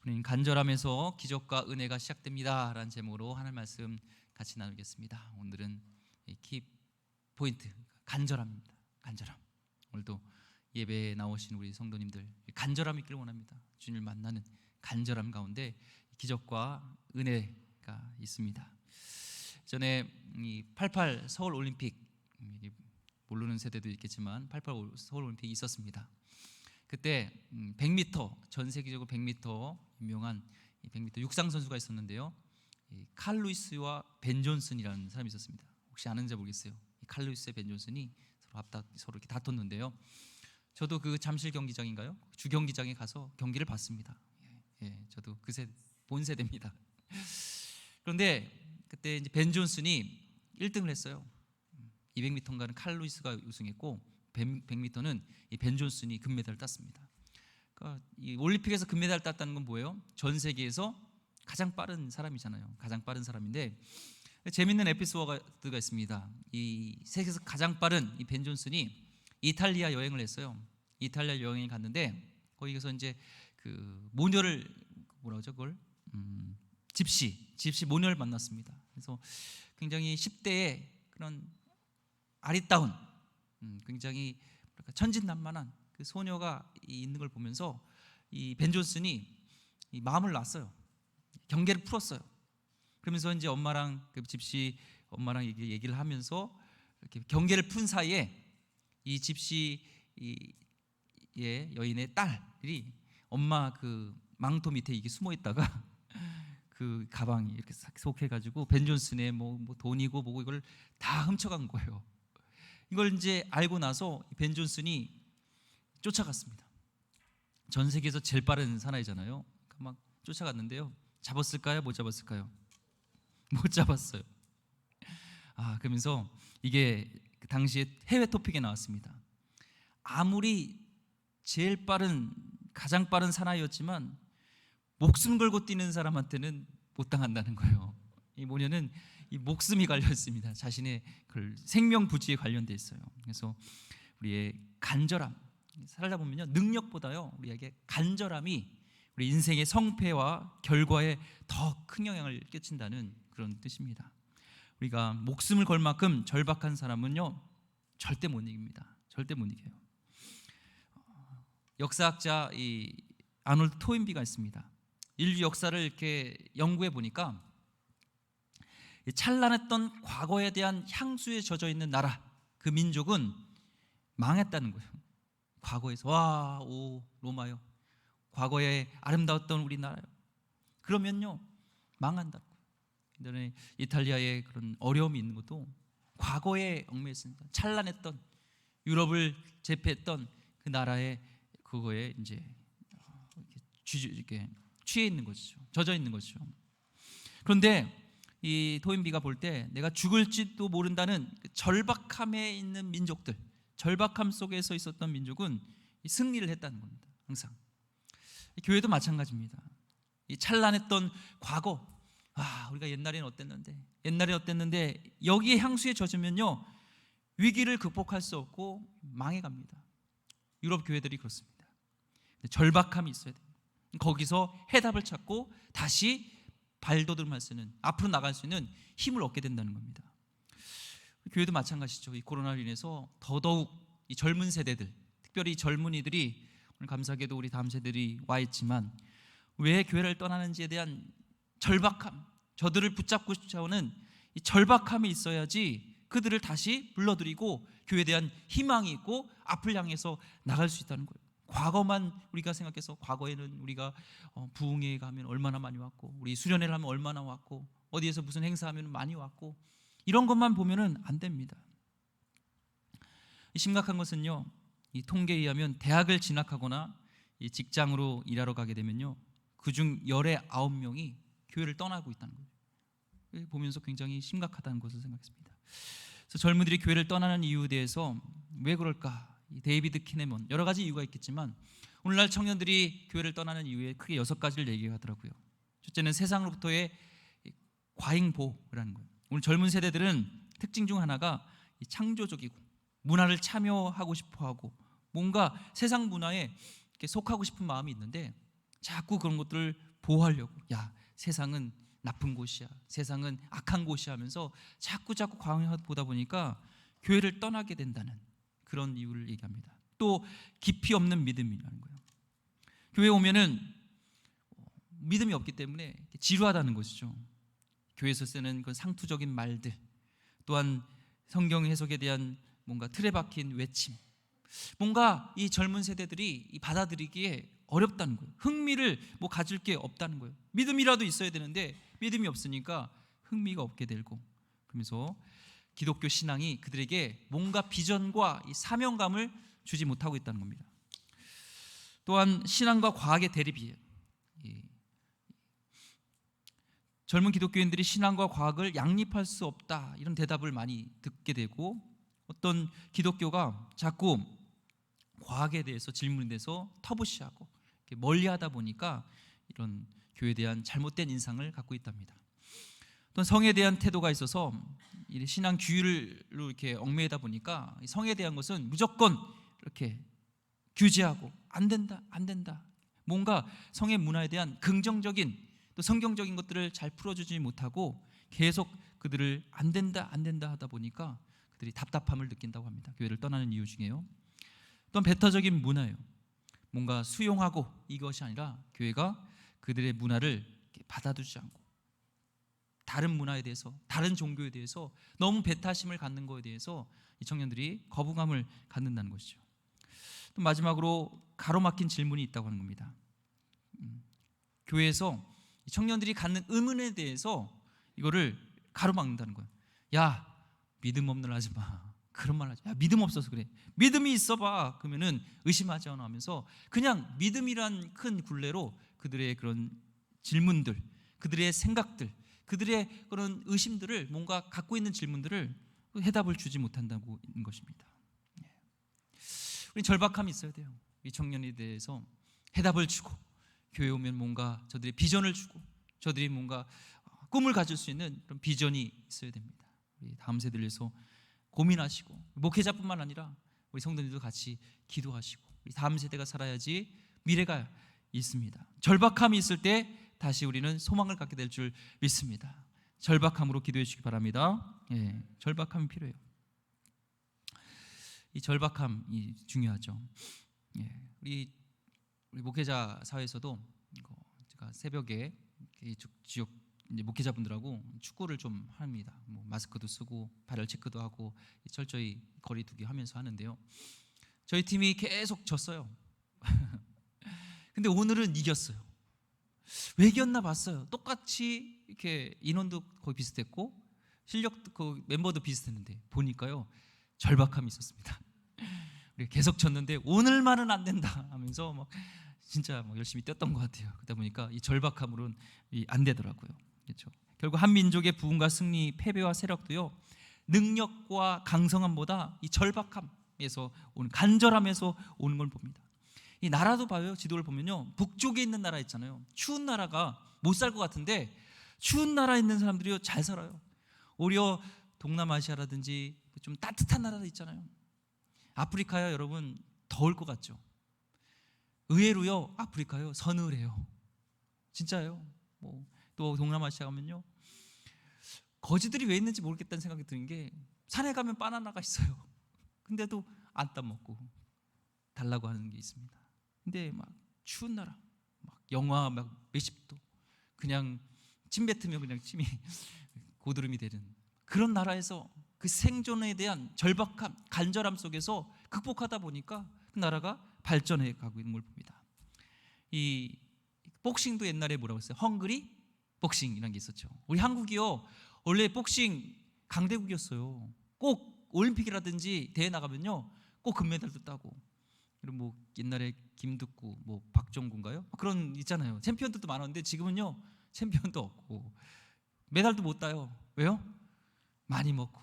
우리는 간절함에서 기적과 은혜가 시작됩니다 라는 제목으로 하나님 말씀 같이 나누겠습니다. 오늘은 키포인트 간절함입니다. 간절함. 오늘도 예배에 나오신 우리 성도님들 간절함이 있기를 원합니다. 주님을 만나는 간절함 가운데 기적과 은혜가 있습니다. 전에 88 서울 올림픽, 모르는 세대도 있겠지만 88 서울 올림픽이 있었습니다. 그때 100m, 전 세계적으로 100m 유명한 100m 육상 선수가 있었는데요. 칼 루이스와 벤 존슨이라는 사람이 있었습니다. 혹시 아는지 모르겠어요. 칼 루이스와 벤 존슨이 서로 이렇게 다퉜는데요. 저도 그 잠실 경기장인가요? 주경기장에 가서 경기를 봤습니다. 저도 본 세대입니다. 그런데 그때 이제 벤 존슨이 1등을 했어요. 200m인가는 칼 루이스가 우승했고 100m는 벤 존슨이 금메달을 땄습니다. 그러니까 이 올림픽에서 금메달을 땄다는 건 뭐예요? 전 세계에서 가장 빠른 사람이잖아요. 가장 빠른 사람인데 재밌는 에피소드가 있습니다. 이 세계에서 가장 빠른 이 벤 존슨이 이탈리아 여행을 했어요. 이탈리아 여행을 갔는데 거기서 이제 그 모녀를 집시 모녀를 만났습니다. 그래서 굉장히 10대의 그런 아리따운 굉장히 천진난만한 그 소녀가 있는 걸 보면서 이 벤 존슨이 이 마음을 놨어요. 경계를 풀었어요. 그러면서 이제 엄마랑 그 집시 엄마랑 얘기를 하면서 이렇게 경계를 푼 사이에 이 집시의 여인의 딸이 엄마 그 망토 밑에 이게 숨어 있다가 그 가방이 이렇게 싹 속해가지고 벤 존슨의 뭐 돈이고 뭐고 이걸 다 훔쳐간 거예요. 이걸 이제 알고 나서 벤 존슨이 쫓아갔습니다. 전 세계에서 제일 빠른 사나이잖아요. 막 쫓아갔는데요. 잡았을까요? 못 잡았을까요? 못 잡았어요. 그러면서 이게 그 당시에 해외 토픽에 나왔습니다. 아무리 제일 빠른 가장 빠른 사나이였지만 목숨 걸고 뛰는 사람한테는 못 당한다는 거예요. 이 모녀는 이 목숨이 갈려 있습니다. 자신의 그 생명 부지에 관련돼 있어요. 그래서 우리의 간절함 살다 보면요 능력보다요 우리에게 간절함이 우리 인생의 성패와 결과에 더 큰 영향을 끼친다는 그런 뜻입니다. 우리가 목숨을 걸 만큼 절박한 사람은요 절대 못 이깁니다. 절대 못 이겨요. 역사학자 이 아놀드 토인비가 있습니다. 인류 역사를 이렇게 연구해 보니까 찬란했던 과거에 대한 향수에 젖어 있는 나라, 그 민족은 망했다는 거예요. 과거에서 로마요. 과거에 아름다웠던 우리나라요. 그러면요 망한다고. 그다음에 이탈리아에 그런 어려움이 있는 것도 과거에 얽매였습니다. 찬란했던 유럽을 제패했던 그 나라의 그거에 이제 이렇게 취해 있는 것이죠. 젖어 있는 것이죠. 그런데 이 토인비가 볼 때 내가 죽을지도 모른다는 절박함에 있는 민족들, 절박함 속에서 있었던 민족은 승리를 했다는 겁니다. 항상 교회도 마찬가지입니다. 이 찬란했던 과거, 우리가 옛날에는 어땠는데 여기에 향수에 젖으면요 위기를 극복할 수 없고 망해갑니다. 유럽 교회들이 그렇습니다. 절박함이 있어야 돼요. 거기서 해답을 찾고 다시 발돋움할 수 있는, 앞으로 나갈 수 있는 힘을 얻게 된다는 겁니다. 교회도 마찬가지죠. 이 코로나로 인해서 더더욱 이 젊은 세대들, 특별히 젊은이들이 오늘 감사하게도 우리 다음 세대들이 와 있지만 왜 교회를 떠나는지에 대한 절박함, 저들을 붙잡고 싶어하는 이 절박함이 있어야지 그들을 다시 불러들이고 교회에 대한 희망이 있고 앞을 향해서 나갈 수 있다는 거예요. 과거만 우리가 생각해서 과거에는 우리가 부흥회에 가면 얼마나 많이 왔고 우리 수련회를 하면 얼마나 왔고 어디에서 무슨 행사하면 많이 왔고 이런 것만 보면은 안 됩니다. 심각한 것은요 이 통계에 의하면 대학을 진학하거나 이 직장으로 일하러 가게 되면요 그중 19명이 교회를 떠나고 있다는 거예요. 보면서 굉장히 심각하다는 것을 생각했습니다. 그래서 젊은이들이 교회를 떠나는 이유에 대해서 왜 그럴까? 데이비드 키네먼 여러 가지 이유가 있겠지만 오늘날 청년들이 교회를 떠나는 이유에 크게 6가지를 얘기하더라고요. 첫째는 세상으로부터의 과잉보호라는 거예요. 오늘 젊은 세대들은 특징 중 하나가 창조적이고 문화를 참여하고 싶어하고 뭔가 세상 문화에 속하고 싶은 마음이 있는데 자꾸 그런 것들을 보호하려고, 야, 세상은 나쁜 곳이야, 세상은 악한 곳이야 하면서 자꾸 광야보다 보니까 교회를 떠나게 된다는 그런 이유를 얘기합니다. 또 깊이 없는 믿음이라는 거예요. 교회 오면은 믿음이 없기 때문에 지루하다는 것이죠. 교회에서 쓰는 그 상투적인 말들, 또한 성경 해석에 대한 뭔가 틀에 박힌 외침, 뭔가 이 젊은 세대들이 받아들이기에 어렵다는 거예요. 흥미를 가질 게 없다는 거예요. 믿음이라도 있어야 되는데 믿음이 없으니까 흥미가 없게 되고, 그러면서 기독교 신앙이 그들에게 뭔가 비전과 이 사명감을 주지 못하고 있다는 겁니다. 또한 신앙과 과학의 대립이에요. 젊은 기독교인들이 신앙과 과학을 양립할 수 없다, 이런 대답을 많이 듣게 되고, 어떤 기독교가 자꾸 과학에 대해서 질문에 대해서 터부시하고 멀리하다 보니까 이런 교회에 대한 잘못된 인상을 갖고 있답니다. 또 성에 대한 태도가 있어서 신앙 규율로 이렇게 얽매이다 보니까 성에 대한 것은 무조건 이렇게 규제하고 안 된다. 뭔가 성의 문화에 대한 긍정적인 또 성경적인 것들을 잘 풀어주지 못하고 계속 그들을 안 된다 하다 보니까 그들이 답답함을 느낀다고 합니다. 교회를 떠나는 이유 중에요. 또한 배타적인 문화예요. 뭔가 수용하고 이것이 아니라 교회가 그들의 문화를 받아두지 않고 다른 문화에 대해서, 다른 종교에 대해서 너무 배타심을 갖는 것에 대해서 이 청년들이 거부감을 갖는다는 것이죠. 또 마지막으로 가로막힌 질문이 있다고 하는 겁니다. 교회에서 청년들이 갖는 의문에 대해서 이거를 가로막는다는 거예요. 야, 믿음 없는 날 하지 마. 그런 말 하지. 야, 믿음 없어서 그래. 믿음이 있어봐. 그러면은 의심하지 않아 하면서 그냥 믿음이란 큰 굴레로 그들의 그런 질문들, 그들의 생각들, 그들의 그런 의심들을, 뭔가 갖고 있는 질문들을 해답을 주지 못한다고 있는 것입니다. 우리 절박함이 있어야 돼요. 이 청년에 대해서 해답을 주고, 교회 오면 뭔가 저들의 비전을 주고, 저들이 뭔가 꿈을 가질 수 있는 그런 비전이 있어야 됩니다. 우리 다음 세대를 위해서 고민하시고, 목회자뿐만 아니라 우리 성도님도 같이 기도하시고, 우리 다음 세대가 살아야지 미래가 있습니다. 절박함이 있을 때 다시 우리는 소망을 갖게 될 줄 믿습니다. 절박함으로 기도해 주시기 바랍니다. 절박함이 필요해요. 이 절박함이 중요하죠. 우리 목회자 사회에서도 제가 새벽에 지역 목회자분들하고 축구를 좀 합니다. 마스크도 쓰고 발열 체크도 하고 철저히 거리 두기 하면서 하는데요. 저희 팀이 계속 졌어요. 근데 오늘은 이겼어요. 왜 이겼나 봤어요. 똑같이 이렇게 인원도 거의 비슷했고 실력도 그 멤버도 비슷했는데 보니까요, 절박함이 있었습니다. 우리 계속 졌는데 오늘만은 안 된다 하면서 진짜 열심히 뛰었던 것 같아요. 그러다 보니까 이 절박함으로는 안 되더라고요. 그렇죠? 결국 한 민족의 부흥과 승리, 패배와 세력도요, 능력과 강성함보다 이 절박함에서 오는, 간절함에서 오는 걸 봅니다. 이 나라도 봐요. 지도를 보면요, 북쪽에 있는 나라 있잖아요. 추운 나라가 못 살 것 같은데 추운 나라에 있는 사람들이요 잘 살아요. 오히려 동남아시아라든지 좀 따뜻한 나라도 있잖아요. 아프리카요, 여러분 더울 것 같죠? 의외로요, 아프리카요 서늘해요. 진짜요. 또 동남아시아 가면요, 거지들이 왜 있는지 모르겠다는 생각이 드는 게, 산에 가면 바나나가 있어요. 근데도 안 따먹고 달라고 하는 게 있습니다. 근데 추운 나라, 영하 몇십 도, 그냥 침 뱉으면 그냥 침이 고드름이 되는 그런 나라에서 그 생존에 대한 절박함, 간절함 속에서 극복하다 보니까 그 나라가 발전해 가고 있는 걸 봅니다. 이 복싱도 옛날에 뭐라고 했어요? 헝그리 복싱이라는 게 있었죠. 우리 한국이요, 원래 복싱 강대국이었어요. 꼭 올림픽이라든지 대회 나가면요 꼭 금메달도 따고, 그리고 옛날에 김득구, 박정구인가요? 그런 있잖아요. 챔피언들도 많았는데 지금은요 챔피언도 없고 메달도 못 따요. 왜요? 많이 먹고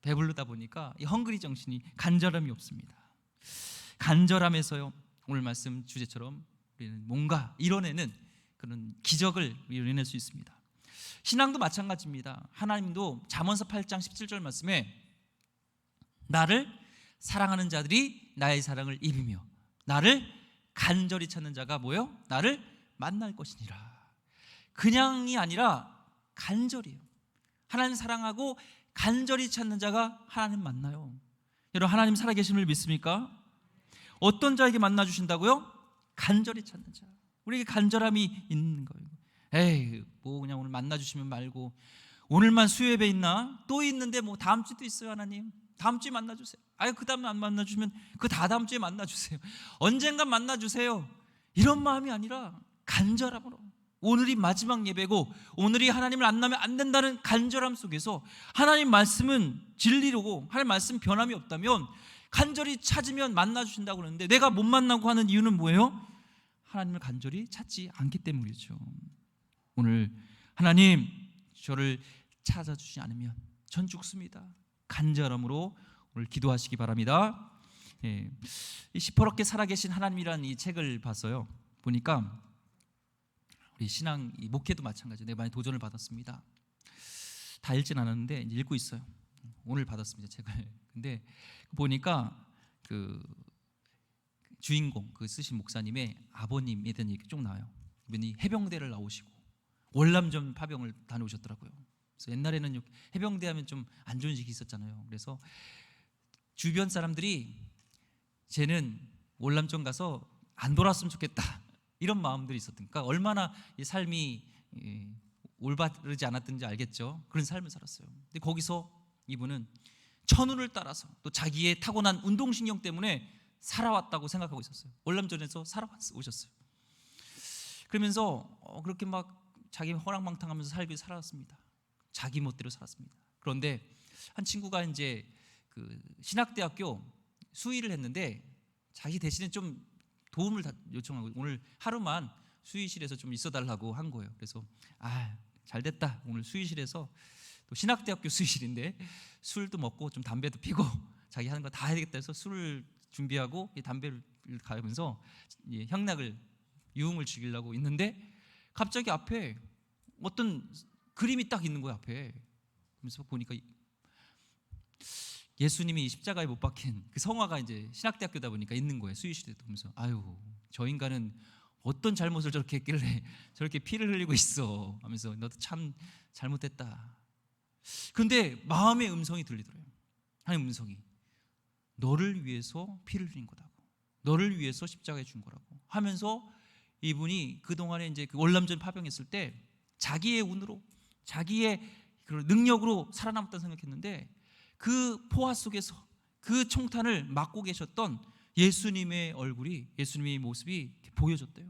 배부르다 보니까 이 헝그리 정신이, 간절함이 없습니다. 간절함에서요, 오늘 말씀 주제처럼 우리는 뭔가 이뤄내는 그런 기적을 이뤄낼 수 있습니다. 신앙도 마찬가지입니다. 하나님도 잠언서 8장 17절 말씀에 나를 사랑하는 자들이 나의 사랑을 입으며 나를 간절히 찾는 자가 뭐요? 나를 만날 것이니라. 그냥이 아니라 간절히요. 하나님 사랑하고 간절히 찾는 자가 하나님 만나요. 여러분, 하나님 살아계심을 믿습니까? 어떤 자에게 만나 주신다고요? 간절히 찾는 자. 우리에게 간절함이 있는 거예요. 에이, 뭐 그냥 오늘 만나 주시면 말고, 오늘만 수요예배 있나? 또 있는데 뭐 다음 주도 있어요. 하나님, 다음 주에 만나 주세요. 아유, 그 다음에 안 만나 주면 그 다다음 주에 만나 주세요. 언젠간 만나 주세요. 이런 마음이 아니라 간절함으로, 오늘이 마지막 예배고 오늘이 하나님을 안 만나면 안 된다는 간절함 속에서, 하나님 말씀은 진리로고 하나님 말씀 변함이 없다면 간절히 찾으면 만나 주신다고 그러는데, 내가 못 만나고 하는 이유는 뭐예요? 하나님을 간절히 찾지 않기 때문이죠. 오늘 하나님, 저를 찾아주지 않으면 전 죽습니다. 간절함으로 오늘 기도하시기 바랍니다. 이 시퍼렇게 살아계신 하나님이라는 이 책을 봤어요. 보니까 우리 신앙, 이 목회도 마찬가지예요. 내가 많이 도전을 받았습니다. 다 읽진 않았는데 이제 읽고 있어요. 오늘 받았습니다, 책을. 근데 보니까 그 주인공, 그 쓰신 목사님의 아버님에 대한 얘기 쭉 나와요. 이분이 해병대를 나오시고 월남전 파병을 다녀오셨더라고요. 그래서 옛날에는 해병대 하면 좀 안 좋은時기 있었잖아요. 그래서 주변 사람들이 쟤는 월남전 가서 안 돌아왔으면 좋겠다, 이런 마음들이 있었으니까 얼마나 이 삶이 올바르지 않았던지 알겠죠. 그런 삶을 살았어요. 근데 거기서 이분은 천운을 따라서 또 자기의 타고난 운동신경 때문에 살아왔다고 생각하고 있었어요. 월남전에서 살아오셨어요. 그러면서 그렇게 막 자기 허랑방탕하면서 살았습니다. 자기 멋대로 살았습니다. 그런데 한 친구가 이제 그 신학대학교 수의를 했는데 자기 대신에 좀 도움을 요청하고 오늘 하루만 수의실에서 좀 있어달라고 한 거예요. 그래서 잘됐다, 오늘 수의실에서, 또 신학대학교 수의실인데 술도 먹고 좀 담배도 피고 자기 하는 거 다 해야 되겠다 해서 술을 준비하고 담배를 가면서 향락을, 유흥을 즐기려고 있는데 갑자기 앞에 어떤 그림이 딱 있는 거예요, 앞에. 그래서 보니까 예수님이 십자가에 못 박힌 그 성화가 이제 신학대학교다 보니까 있는 거예요, 수의실에. 보면서 아유, 저 인간은 어떤 잘못을 저렇게 했길래 저렇게 피를 흘리고 있어 하면서 너도 참 잘못했다. 근데 마음의 음성이 들리더래요. 하나님 음성이, 너를 위해서 피를 흘린 거다고, 너를 위해서 십자가에 준 거라고 하면서, 이분이 그동안에 이제 그 월남전 파병했을 때 자기의 운으로, 자기의 그런 능력으로 살아남았다고 생각했는데, 그 포화 속에서 그 총탄을 맞고 계셨던 예수님의 얼굴이, 예수님의 모습이 보여졌대요.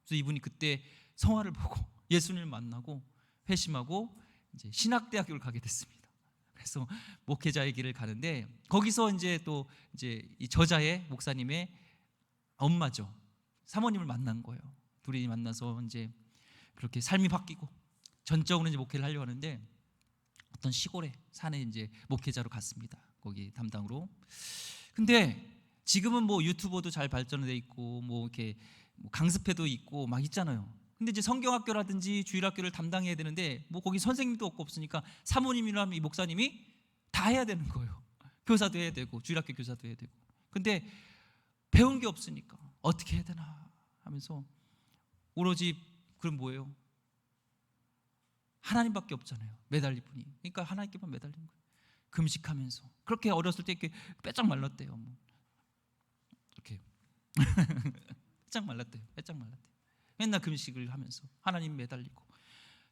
그래서 이분이 그때 성화를 보고 예수님을 만나고 회심하고 이제 신학대학교를 가게 됐습니다. 그래서 목회자의 길을 가는데, 거기서 이제 또 이제 이 저자의 목사님의 엄마죠, 사모님을 만난 거예요. 둘이 만나서 이제 그렇게 삶이 바뀌고 전적으로 이제 목회를 하려고 하는데, 어떤 시골에 산에 이제 목회자로 갔습니다. 거기 담당으로. 근데 지금은 뭐 유튜버도 잘 발전돼 있고 뭐 이렇게 강습회도 있고 막 있잖아요. 근데 이제 성경학교라든지 주일학교를 담당해야 되는데 뭐 거기 선생님도 없고 없으니까 사모님이랑 이 목사님이 다 해야 되는 거예요. 교사도 해야 되고 주일학교 교사도 해야 되고. 근데 배운 게 없으니까 어떻게 해야 되나 하면서, 오로지 그럼 뭐예요? 하나님밖에 없잖아요, 매달릴 분이. 그러니까 하나님께만 매달린 거예요. 금식하면서 그렇게 어렸을 때 이렇게 빼짝 말랐대요. 뭐 이렇게 빼짝 말랐대요. 맨날 금식을 하면서 하나님 매달리고,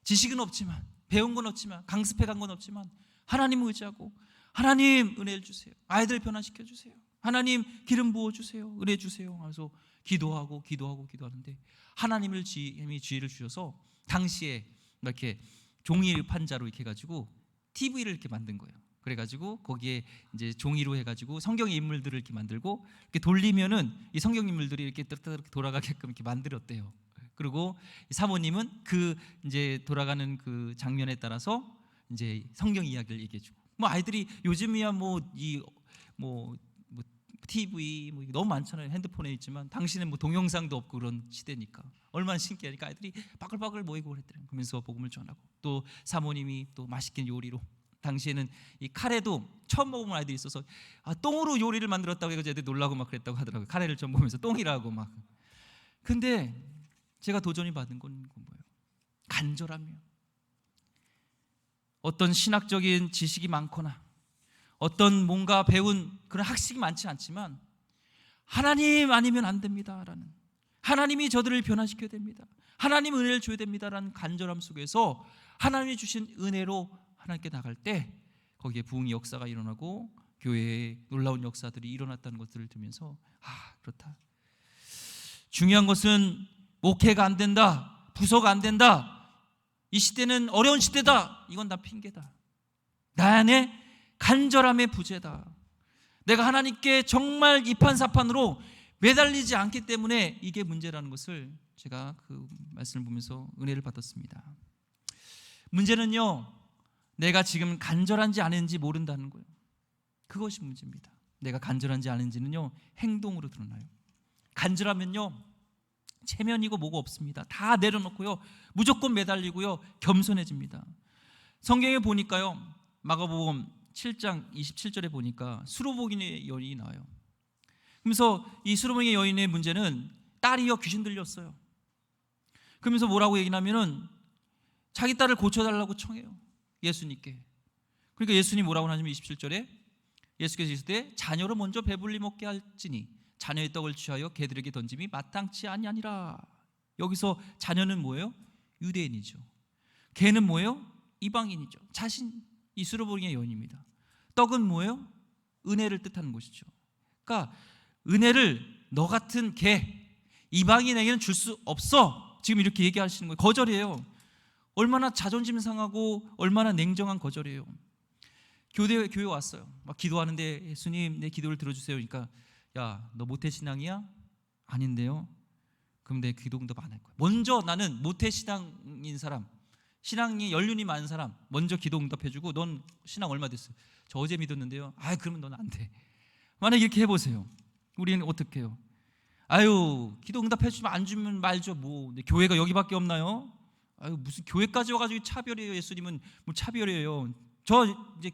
지식은 없지만, 배운 건 없지만, 강습해 간 건 없지만 하나님 의지하고, 하나님 은혜를 주세요, 아이들 변화시켜 주세요, 하나님 기름 부어 주세요, 은혜 주세요 하면서 기도하는데 하나님이 지혜를 주셔서 당시에 이렇게 종이 판자로 이렇게 해가지고 TV를 이렇게 만든 거예요. 그래가지고 거기에 이제 종이로 해가지고 성경의 인물들을 이렇게 만들고, 이렇게 돌리면은 이 성경 인물들이 이렇게 돌아가게끔 이렇게 만들었대요. 그리고 사모님은 그 이제 돌아가는 그 장면에 따라서 이제 성경 이야기를 얘기해주고, 뭐 아이들이 요즘이야 뭐 TV 뭐 너무 많잖아요. 핸드폰에 있지만 당시는 뭐 동영상도 없고 그런 시대니까 얼마나 신기하니까 아이들이 바글바글 모이고 그랬더래요. 그러면서 복음을 전하고, 또 사모님이 또 맛있게 요리로, 당시에는 이 카레도 처음 먹어본 아이들이 있어서 똥으로 요리를 만들었다고 해서 애들이 놀라고 막 그랬다고 하더라고요. 카레를 처음 보면서 똥이라고 막. 근데 제가 도전이 받은 건 뭐예요? 간절하며 어떤 신학적인 지식이 많거나 어떤 뭔가 배운 그런 학식이 많지 않지만 하나님 아니면 안 됩니다라는, 하나님이 저들을 변화시켜야 됩니다, 하나님 은혜를 줘야 됩니다라는 간절함 속에서 하나님이 주신 은혜로 하나님께 나갈 때 거기에 부흥의 역사가 일어나고 교회에 놀라운 역사들이 일어났다는 것들을 들으면서 그렇다. 중요한 것은 목회가 안 된다, 부서가 안 된다, 이 시대는 어려운 시대다, 이건 다 핑계다. 나 안에 간절함의 부재다. 내가 하나님께 정말 이판사판으로 매달리지 않기 때문에 이게 문제라는 것을 제가 그 말씀을 보면서 은혜를 받았습니다. 문제는요, 내가 지금 간절한지 아닌지 모른다는 거예요. 그것이 문제입니다. 내가 간절한지 아닌지는요, 행동으로 드러나요. 간절하면요, 체면이고 뭐고 없습니다. 다 내려놓고요, 무조건 매달리고요, 겸손해집니다. 성경에 보니까요, 마가복음 7장 27절에 보니까 수로보기의 여인이 나와요. 그러면서 이 수로보기의 여인의 문제는 딸이요 귀신 들렸어요. 그러면서 뭐라고 얘기하냐면은 자기 딸을 고쳐달라고 청해요, 예수님께. 그러니까 예수님 뭐라고 하냐면 27절에 예수께서 이르시되 자녀로 먼저 배불리 먹게 할지니 자녀의 떡을 취하여 개들에게 던짐이 마땅치 아니하니라. 여기서 자녀는 뭐예요? 유대인이죠. 개는 뭐예요? 이방인이죠. 자신, 이 수로보기의 여인입니다. 떡은 뭐예요? 은혜를 뜻하는 것이죠. 그러니까 은혜를 너 같은 개, 이방인에게는 줄 수 없어, 지금 이렇게 얘기하시는 거예요. 거절이에요. 얼마나 자존심 상하고 얼마나 냉정한 거절이에요. 교회 왔어요. 막 기도하는데 예수님 내 기도를 들어주세요. 그러니까 야, 너 모태신앙이야? 아닌데요. 그럼 내 기도 응답 안 할 거야. 먼저 나는 모태신앙인 사람, 신앙이 연륜이 많은 사람 먼저 기도 응답해주고, 넌 신앙 얼마 됐어요? 저 어제 믿었는데요. 그러면 넌 안 돼. 만약에 이렇게 해보세요. 우리는 어떻게 해요? 기도 응답해주면 안 주면 말죠. 뭐 교회가 여기밖에 없나요? 무슨 교회까지 와가지고 차별이에요. 예수님은 뭐 차별이에요. 저 이제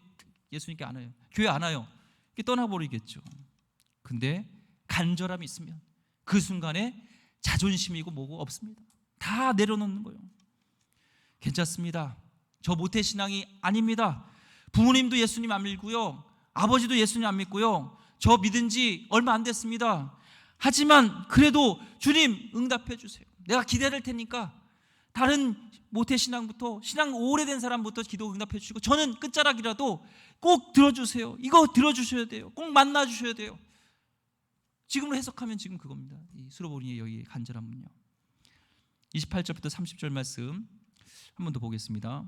예수님께 안 와요. 교회 안 와요. 이렇게 떠나버리겠죠. 근데 간절함이 있으면 그 순간에 자존심이고 뭐고 없습니다. 다 내려놓는 거예요. 괜찮습니다. 저 모태신앙이 아닙니다. 부모님도 예수님 안 믿고요, 아버지도 예수님 안 믿고요, 저 믿은 지 얼마 안 됐습니다. 하지만 그래도 주님 응답해 주세요. 내가 기다릴 테니까 다른 모태신앙부터, 신앙 오래된 사람부터 기도 응답해 주시고 저는 끝자락이라도 꼭 들어주세요. 이거 들어주셔야 돼요. 꼭 만나주셔야 돼요. 지금으로 해석하면 지금 그겁니다. 이 수로보기의 여인의 간절함은요. 28절부터 30절 말씀 한 번 더 보겠습니다.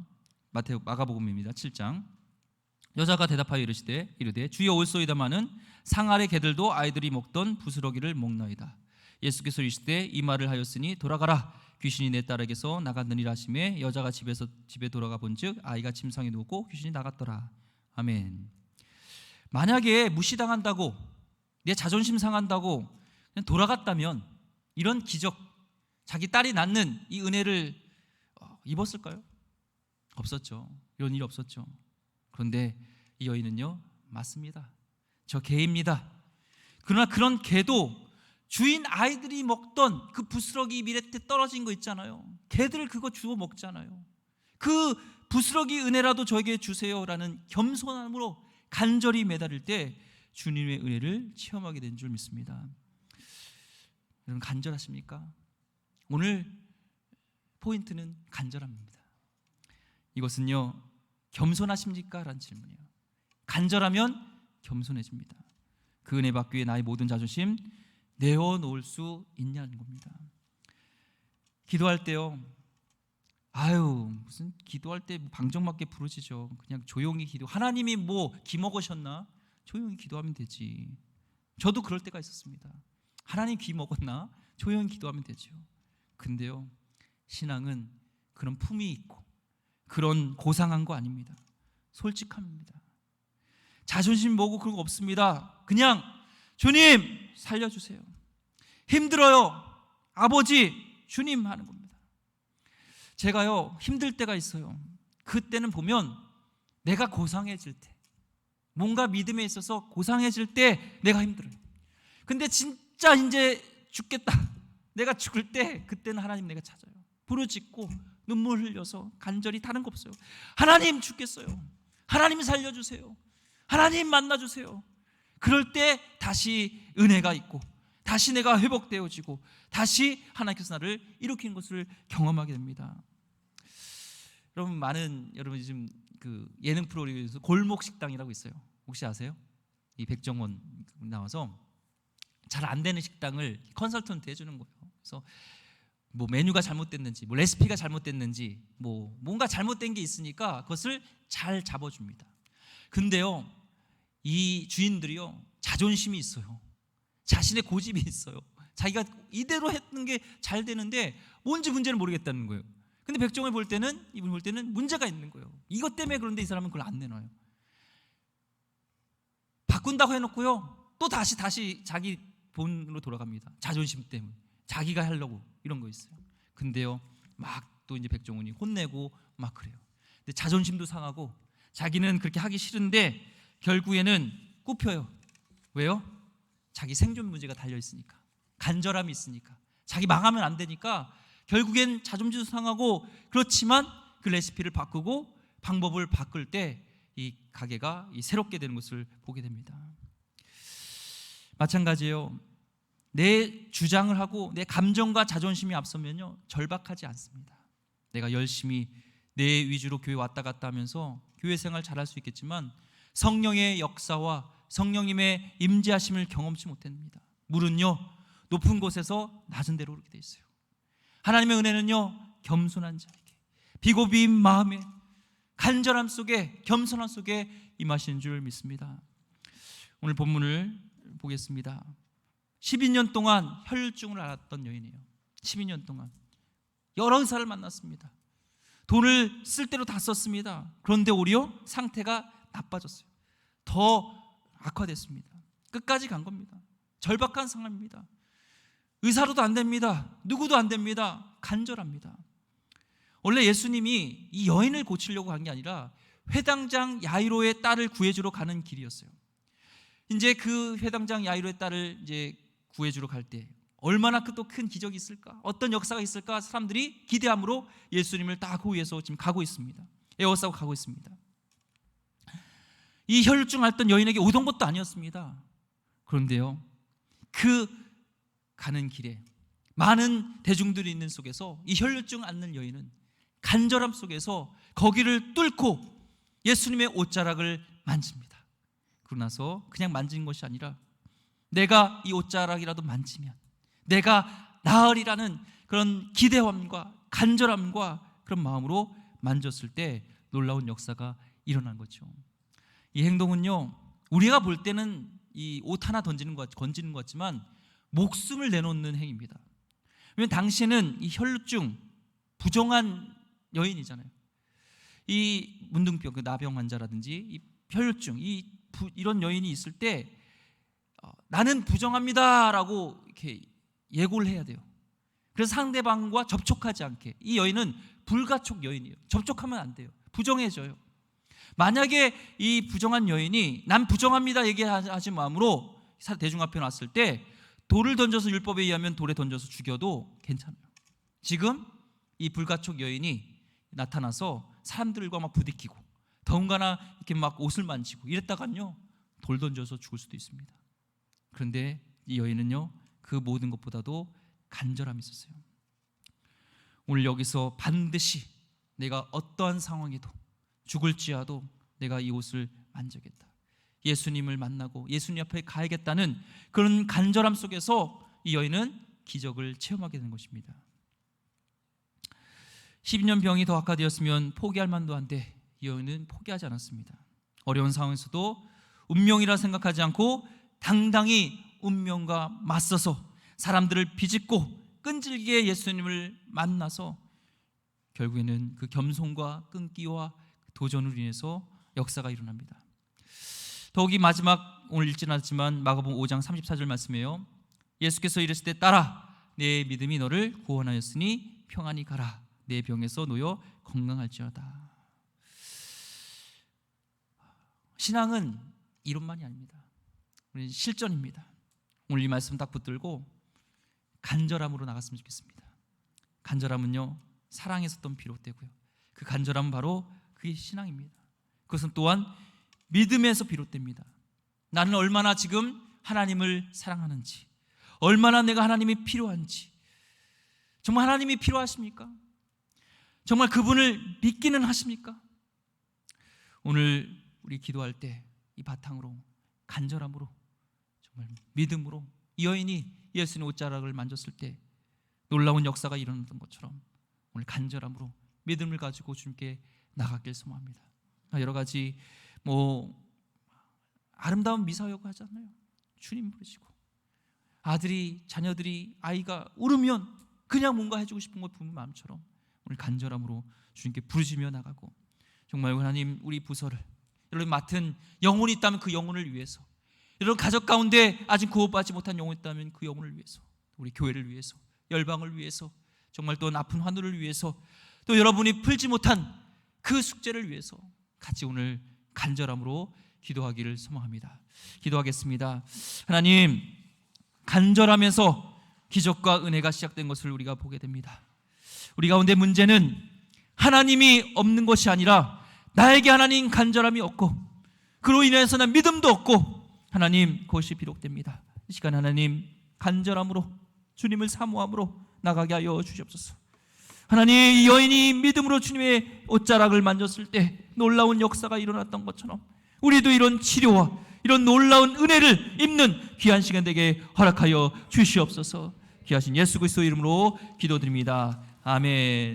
마가복음입니다. 7장. 여자가 대답하여 이르되 주여 올소이다마는 상 아래 개들도 아이들이 먹던 부스러기를 먹나이다. 예수께서 이르시되 이 말을 하였으니 돌아가라, 귀신이 내 딸에게서 나갔느니라 하시매 여자가 집에 돌아가 본즉 아이가 침상에 누웠고 귀신이 나갔더라. 아멘. 만약에 무시당한다고, 내 자존심 상한다고 그냥 돌아갔다면 이런 기적, 자기 딸이 낳는 이 은혜를 입었을까요? 없었죠. 이런 일이 없었죠. 그런데 이 여인은요, 맞습니다. 저 개입니다. 그러나 그런 개도 주인 아이들이 먹던 그 부스러기 밑에 떨어진 거 있잖아요. 개들 그거 주워 먹잖아요. 그 부스러기 은혜라도 저에게 주세요라는 겸손함으로 간절히 매달릴 때 주님의 은혜를 체험하게 된 줄 믿습니다. 여러분 간절하십니까? 오늘 포인트는 간절함입니다. 이것은요, 겸손하십니까? 라는 질문이에요. 간절하면 겸손해집니다. 그 은혜 받기 위해 나의 모든 자존심 내어놓을 수 있냐는 겁니다. 기도할 때요, 무슨 기도할 때 방정맞게 부르시죠. 그냥 조용히 기도. 하나님이 뭐 기먹으셨나? 조용히 기도하면 되지. 저도 그럴 때가 있었습니다. 하나님 귀 먹었나? 조용히 기도하면 되죠. 근데요, 신앙은 그런 품이 있고 그런 고상한 거 아닙니다. 솔직함입니다. 자존심 뭐고 그런 거 없습니다. 그냥 주님 살려주세요. 힘들어요. 아버지 주님 하는 겁니다. 제가요 힘들 때가 있어요. 그때는 보면 내가 고상해질 때, 뭔가 믿음에 있어서 고상해질 때 내가 힘들어요. 근데 진짜 이제 죽겠다, 내가 죽을 때, 그때는 하나님 내가 찾아요. 부르짖고 눈물 흘려서 간절히 다른 거 없어요. 하나님 죽겠어요. 하나님 살려주세요. 하나님 만나주세요. 그럴 때 다시 은혜가 있고 다시 내가 회복되어지고 다시 하나님께서 나를 일으키는 것을 경험하게 됩니다. 여러분, 여러분 지금 그 예능 프로그램에서 골목 식당이라고 있어요. 혹시 아세요? 이 백종원 나와서 잘 안 되는 식당을 컨설턴트 해주는 거예요. 그래서 뭐 메뉴가 잘못됐는지, 뭐 레시피가 잘못됐는지, 뭐 뭔가 잘못된 게 있으니까 그것을 잘 잡아줍니다. 근데요, 이 주인들이요 자존심이 있어요. 자신의 고집이 있어요. 자기가 이대로 했는 게 잘 되는데 뭔지 문제를 모르겠다는 거예요. 근데 백종원이 볼 때는, 이분이 볼 때는 문제가 있는 거예요. 이것 때문에. 그런데 이 사람은 그걸 안 내놔요. 바꾼다고 해놓고요 또 다시 자기 본으로 돌아갑니다. 자존심 때문에, 자기가 하려고 이런 거 있어요. 근데요 막 또 이제 백종원이 혼내고 막 그래요. 근데 자존심도 상하고 자기는 그렇게 하기 싫은데 결국에는 굽혀요. 왜요? 자기 생존 문제가 달려 있으니까, 간절함이 있으니까, 자기 망하면 안 되니까 결국엔 자존심도 상하고, 그렇지만 그 레시피를 바꾸고 방법을 바꿀 때 이 가게가 새롭게 되는 것을 보게 됩니다. 마찬가지예요. 내 주장을 하고 내 감정과 자존심이 앞서면요 절박하지 않습니다. 내가 열심히 내 위주로 교회 왔다 갔다 하면서 교회 생활 잘할 수 있겠지만 성령의 역사와 성령님의 임재하심을 경험치 못합니다. 물은요 높은 곳에서 낮은 데로 오르게 돼 있어요. 하나님의 은혜는요 겸손한 자에게, 비고비인 마음에, 간절함 속에, 겸손함 속에 임하시는 줄 믿습니다. 오늘 본문을 보겠습니다. 12년 동안 혈증을 앓았던 여인이에요. 12년 동안 여러 의사를 만났습니다. 돈을 쓸 대로 다 썼습니다. 그런데 오히려 상태가 나빠졌어요. 더 악화됐습니다. 끝까지 간 겁니다. 절박한 상황입니다. 의사로도 안 됩니다. 누구도 안 됩니다. 간절합니다. 원래 예수님이 이 여인을 고치려고 한 게 아니라 회당장 야이로의 딸을 구해주러 가는 길이었어요. 이제 그 회당장 야이로의 딸을 이제 구해주러 갈 때 얼마나 또 큰 기적이 있을까, 어떤 역사가 있을까, 사람들이 기대함으로 예수님을 딱 그 위해서 지금 가고 있습니다. 에워싸고 가고 있습니다. 이 혈증 앓던 여인에게 오던 것도 아니었습니다. 그런데요 그 가는 길에 많은 대중들이 있는 속에서 이 혈증 앓는 여인은 간절함 속에서 거기를 뚫고 예수님의 옷자락을 만집니다. 그러고 나서 그냥 만진 것이 아니라 내가 이 옷자락이라도 만지면 내가 나으리라는 그런 기대함과 간절함과 그런 마음으로 만졌을 때 놀라운 역사가 일어난 거죠. 이 행동은요 우리가 볼 때는 이 옷 하나 건지는 것 같지만 목숨을 내놓는 행위입니다. 왜냐하면 당시에는 이 혈증 부정한 여인이잖아요. 이 문둥병, 그 나병 환자라든지 이 혈증, 이런 여인이 있을 때 나는 부정합니다라고 이렇게 예고를 해야 돼요. 그래서 상대방과 접촉하지 않게. 이 여인은 불가촉 여인이에요. 접촉하면 안 돼요. 부정해져요. 만약에 이 부정한 여인이 난 부정합니다 얘기하지 마음으로 대중 앞에 놨을 때 돌을 던져서, 율법에 의하면 돌에 던져서 죽여도 괜찮아요. 지금 이 불가촉 여인이 나타나서 사람들과 막 부딪히고 더군다나 이렇게 막 옷을 만지고 이랬다간요 돌 던져서 죽을 수도 있습니다. 그런데 이 여인은요 그 모든 것보다도 간절함이 있었어요. 오늘 여기서 반드시 내가 어떠한 상황에도 죽을지라도 내가 이 옷을 만지겠다, 예수님을 만나고 예수님 앞에 가야겠다는 그런 간절함 속에서 이 여인은 기적을 체험하게 된 것입니다. 12년 병이 더 악화되었으면 포기할 만도 한데 이 여인은 포기하지 않았습니다. 어려운 상황에서도 운명이라 생각하지 않고 당당히 운명과 맞서서 사람들을 비집고 끈질기게 예수님을 만나서 결국에는 그 겸손과 끈기와 도전으로 인해서 역사가 일어납니다. 더욱이 마지막, 오늘 읽지는 않았지만 마가복음 5장 34절 말씀이에요. 예수께서 이르실 때 따라 내 믿음이 너를 구원하였으니 평안히 가라, 내 병에서 놓여 건강할지어다. 신앙은 이론만이 아닙니다. 우리 실전입니다. 오늘 이 말씀 딱 붙들고 간절함으로 나갔으면 좋겠습니다. 간절함은요 사랑에서 또 비롯되고요. 그 간절함은 바로 그게 신앙입니다. 그것은 또한 믿음에서 비롯됩니다. 나는 얼마나 지금 하나님을 사랑하는지, 얼마나 내가 하나님이 필요한지, 정말 하나님이 필요하십니까? 정말 그분을 믿기는 하십니까? 오늘 우리 기도할 때 이 바탕으로 간절함으로 정말 믿음으로 이 여인이 예수님의 옷자락을 만졌을 때 놀라운 역사가 일어났던 것처럼 오늘 간절함으로 믿음을 가지고 주님께 나가길 소망합니다. 여러 가지 아름다운 미사여고 하잖아요. 주님 부르시고 아들이 자녀들이 아이가 울으면 그냥 뭔가 해주고 싶은 것 부모 마음처럼 오늘 간절함으로 주님께 부르시며 나가고 정말 하나님 우리 부서를 여러분 맡은 영혼이 있다면 그 영혼을 위해서 여러분 가족 가운데 아직 구원받지 못한 영혼이 있다면 그 영혼을 위해서 우리 교회를 위해서 열방을 위해서 정말 또 아픈 환우를 위해서 또 여러분이 풀지 못한 그 숙제를 위해서 같이 오늘 간절함으로 기도하기를 소망합니다. 기도하겠습니다. 하나님 간절하면서 기적과 은혜가 시작된 것을 우리가 보게 됩니다. 우리 가운데 문제는 하나님이 없는 것이 아니라 나에게 하나님 간절함이 없고 그로 인해서 난 믿음도 없고 하나님 그것이 비록됩니다. 이 시간 하나님 간절함으로 주님을 사모함으로 나가게 하여 주시옵소서. 하나님 이 여인이 믿음으로 주님의 옷자락을 만졌을 때 놀라운 역사가 일어났던 것처럼 우리도 이런 치료와 이런 놀라운 은혜를 입는 귀한 시간 되게 허락하여 주시옵소서. 귀하신 예수 그리스도 이름으로 기도드립니다. 아멘.